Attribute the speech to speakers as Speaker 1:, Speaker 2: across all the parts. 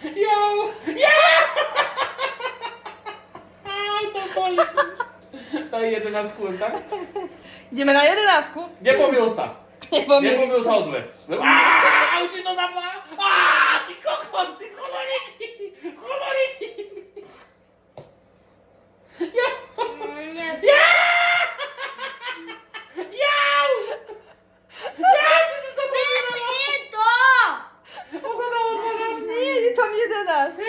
Speaker 1: Jo! Ja! Aj, to boli. To je 11 kôl, tak?
Speaker 2: Ideme na 11.
Speaker 1: Nepomýl sa.
Speaker 2: Nepomýlim
Speaker 1: Nepomýl
Speaker 2: sa.
Speaker 1: sa o dve. Už si to zapla. Ty kokos, ty koloríky. Koloríky. Ja!
Speaker 3: Nie.
Speaker 1: Ja! Jau! Jau, ty si sa pomýlila.
Speaker 3: Vypni to!
Speaker 1: Odhadala 12.
Speaker 2: Nie, je tam 11.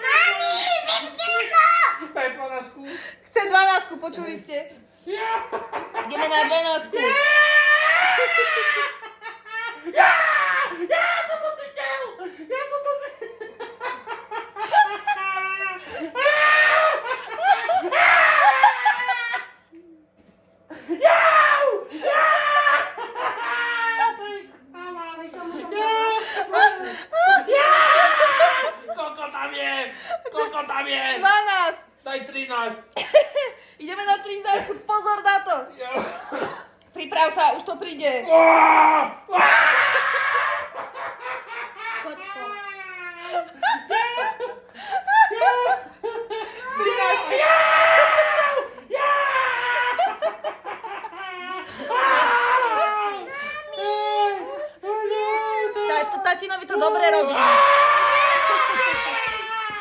Speaker 3: Mami, vypni to!
Speaker 1: Daj 12.
Speaker 2: Chce 12, počuli ste?
Speaker 1: Ja!
Speaker 2: Ideme na 12.
Speaker 1: Ja! Ja som to cítil! Ja som to cítil! Jau! Ja!
Speaker 3: Oj, som mu to
Speaker 1: Ja! Koľko tam je? Koľko tam je?
Speaker 2: 12.
Speaker 1: Daj 13.
Speaker 2: Ideme na 13. Pozor na to.
Speaker 1: Ja.
Speaker 2: Priprav sa, už to príde.
Speaker 3: Kotko.
Speaker 2: 13. Tatinovi to dobre